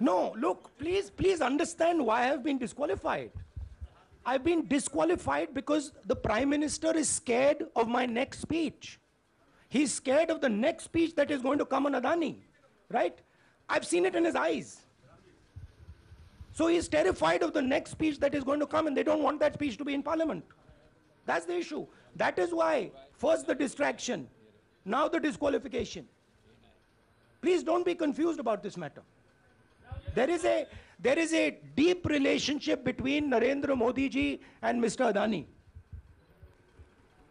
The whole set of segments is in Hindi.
No, look, please understand why I have been disqualified. I've been disqualified because the Prime Minister is scared of my next speech. He's scared of the next speech that is going to come on Adani, right? I've seen it in his eyes. So he's terrified of the next speech that is going to come, and they don't want that speech to be in Parliament. That's the issue. That is why, first the distraction, now the disqualification. Please don't be confused about this matter. There is a deep relationship between Narendra Modi ji and Mr. Adani.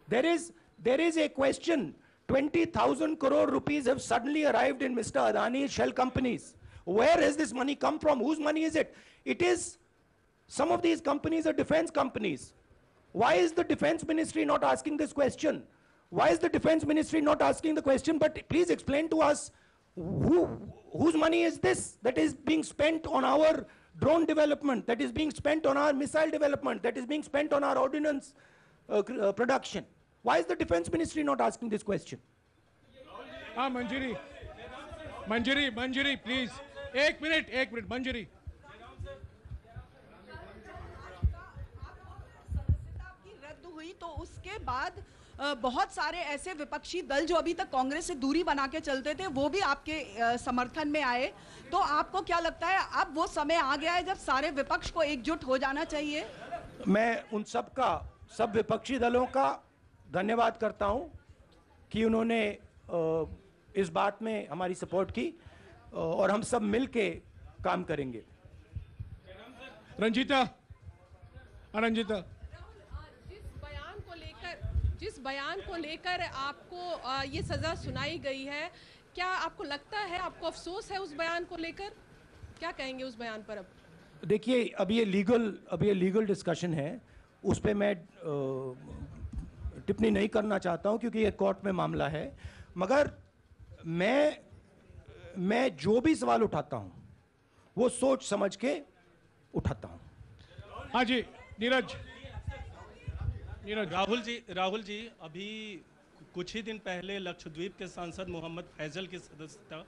There is a question. 20,000 crore rupees have suddenly arrived in Mr. Adani's shell companies. Where has this money come from? Whose money is it? It is, some of these companies are defense companies. Why is the defense ministry not asking this question? Why is the defense ministry not asking the question? But please explain to us, whose money is this that is being spent on our drone development, that is being spent on our missile development, that is being spent on our ordnance production? Why is the defense ministry not asking this question? Manjari, please. एक मिनट मंजरी. सदस्यता की रद्द हुई तो उसके बाद बहुत सारे ऐसे विपक्षी दल जो अभी तक कांग्रेस से दूरी बना के चलते थे वो भी आपके समर्थन में आए. तो आपको क्या लगता है अब वो समय आ गया है जब सारे विपक्ष को एकजुट हो जाना चाहिए? मैं उन सब विपक्षी दलों का धन्यवाद करता हूं कि उन्होंने इस बात में हमारी सपोर्ट की और हम सब मिलके काम करेंगे. रंजीता. जिस बयान को लेकर आपको ये सजा सुनाई गई है, क्या आपको लगता है, आपको अफसोस है उस बयान को लेकर? क्या कहेंगे उस बयान पर? अब देखिए, अब ये लीगल डिस्कशन है, उस पे मैं टिप्पणी नहीं करना चाहता हूं क्योंकि ये कोर्ट में मामला है. मगर मैं जो भी सवाल उठाता हूं वो सोच समझ के उठाता हूं. हाँ जी, नीरज. राहुल जी, अभी कुछ ही दिन पहले लक्षद्वीप के सांसद मोहम्मद फैजल की सदस्यता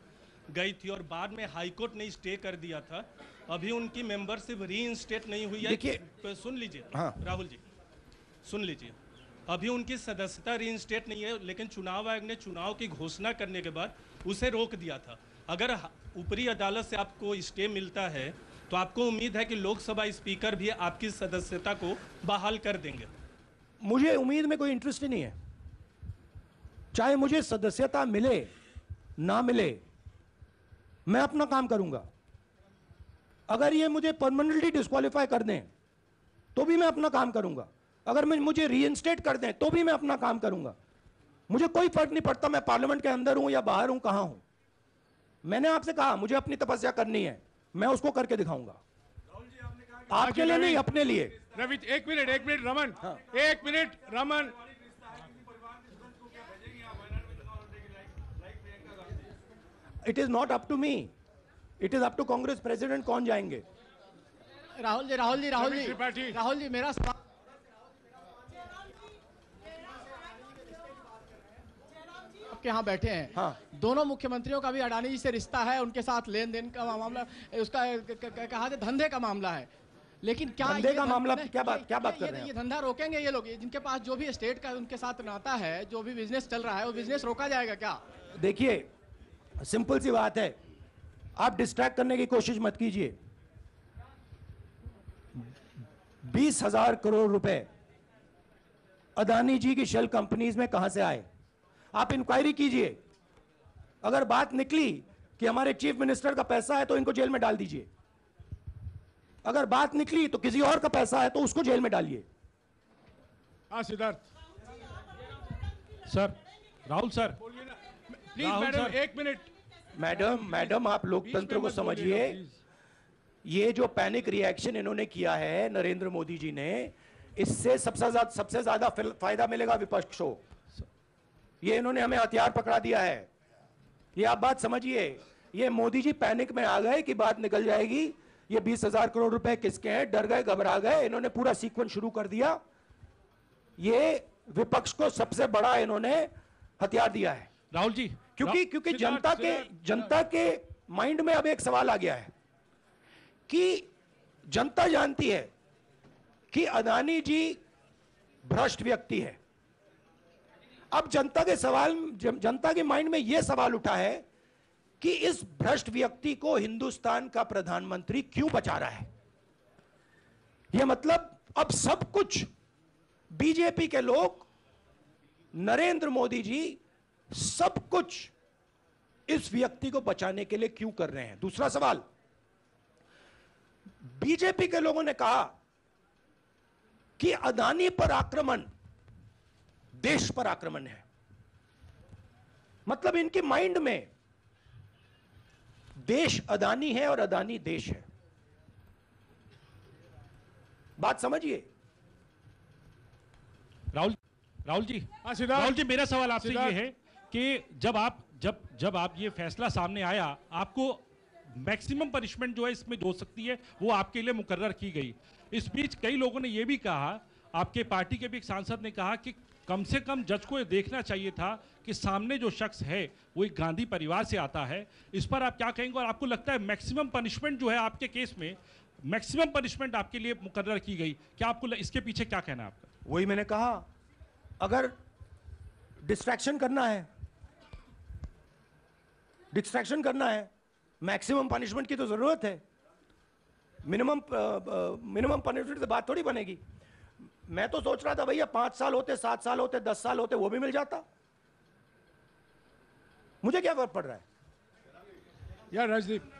गई थी और बाद में हाईकोर्ट ने स्टे कर दिया था. अभी उनकी मेंबरशिप रीइंस्टेट नहीं हुई है. देखिए, सुन लीजिए. हाँ. राहुल जी सुन लीजिए, अभी उनकी सदस्यता रीइंस्टेट नहीं है, लेकिन चुनाव आयोग ने चुनाव की घोषणा करने के बाद उसे रोक दिया था. अगर ऊपरी अदालत से आपको स्टे मिलता है तो आपको उम्मीद है कि लोकसभा स्पीकर भी आपकी सदस्यता को बहाल कर देंगे? मुझे उम्मीद में कोई इंटरेस्ट ही नहीं है. चाहे मुझे सदस्यता मिले ना मिले, मैं अपना काम करूंगा. अगर ये मुझे परमानेंटली डिस्क्वालीफाई कर दें तो भी मैं अपना काम करूंगा. अगर मुझे रीइंस्टेट कर दें तो भी मैं अपना काम करूंगा. मुझे कोई फर्क नहीं पड़ता मैं पार्लियामेंट के अंदर हूं या बाहर हूं, कहां हूं. मैंने आपसे कहा मुझे अपनी तपस्या करनी है, मैं उसको करके दिखाऊंगा. आपके लिए नहीं, अपने लिए. रवि, एक मिनट रमन. हाँ. एक minute Raman. It is not up to me, it is up to Congress president कौन जाएंगे. राहुल जी मेरा सवाल आपके यहाँ बैठे हैं. हाँ. दोनों मुख्यमंत्रियों का भी अडानी जी से रिश्ता है, उनके साथ लेन देन का मामला, उसका कहा जाए धंधे का मामला है. लेकिन क्या धंधे का मामला, क्या बात कर रहे हैं? ये धंधा रोकेंगे ये लोग? जिनके पास जो भी स्टेट का उनके साथ नाता है, जो भी बिजनेस चल रहा है, वो बिजनेस रोका जाएगा क्या? देखिए, सिंपल सी बात है, आप डिस्ट्रैक्ट करने की कोशिश मत कीजिए. 20,000 करोड़ रुपए अदानी जी की शेल कंपनीज में कहां से आए? आप इंक्वायरी कीजिए. अगर बात निकली कि हमारे चीफ मिनिस्टर का पैसा है तो इनको जेल में डाल दीजिए. अगर बात निकली तो किसी और का पैसा है तो उसको जेल में डालिए. Siddharth sir. Rahul sir please. Madam एक मिनट. मैडम आप लोकतंत्र को समझिए. ये जो पैनिक रिएक्शन इन्होंने किया है नरेंद्र मोदी जी ने, इससे सबसे ज्यादा फायदा मिलेगा विपक्ष को. ये इन्होंने हमें हथियार पकड़ा दिया है. ये आप बात समझिए. ये मोदी जी पैनिक में आ गए कि बात निकल जाएगी, ये 20,000 करोड़ रुपए किसके हैं, डर गए, घबरा गए. इन्होंने पूरा सीक्वेंस शुरू कर दिया. ये विपक्ष को सबसे बड़ा इन्होंने हथियार दिया है. राहुल जी, क्योंकि जनता के माइंड में अब एक सवाल आ गया है कि जनता जानती है कि अदानी जी भ्रष्ट व्यक्ति है। अब जनता के माइंड में यह सवाल उठा है कि इस भ्रष्ट व्यक्ति को हिंदुस्तान का प्रधानमंत्री क्यों बचा रहा है। यह मतलब अब सब कुछ बीजेपी के लोग, नरेंद्र मोदी जी सब कुछ इस व्यक्ति को बचाने के लिए क्यों कर रहे हैं। दूसरा सवाल, बीजेपी के लोगों ने कहा कि अदानी पर आक्रमण देश पर आक्रमण है। मतलब इनके माइंड में देश अदानी है और अदानी देश है। बात समझिए। राहुल जी, सिद्धार्थ। राहुल जी, मेरा सवाल आपसे सिद्धार्थ। ये है कि जब आप ये फैसला सामने आया, आपको मैक्सिमम पनिशमेंट जो है इसमें हो सकती है वो आपके लिए मुकर्रर की गई। इस बीच कई लोगों ने ये भी कहा, आपके पार्टी के भी एक सांसद ने कहा कि कम से कम जज को ये देखना चाहिए था कि सामने जो शख्स है वो एक गांधी परिवार से आता है। इस पर आप क्या कहेंगे, और आपको लगता है मैक्सिमम पनिशमेंट जो है आपके केस में, मैक्सिमम पनिशमेंट आपके लिए मुकर्रर की गई, क्या आपको इसके पीछे क्या कहना है आपका? वही मैंने कहा, अगर डिस्ट्रैक्शन करना है, मैक्सिमम पनिशमेंट की तो जरूरत है। मिनिमम पनिशमेंट से बात थोड़ी बनेगी। मैं तो सोच रहा था भैया 5 साल होते, 7 साल होते, 10 साल होते, वो भी मिल जाता। मुझे क्या फर्क पड़ रहा है यार राजदीप,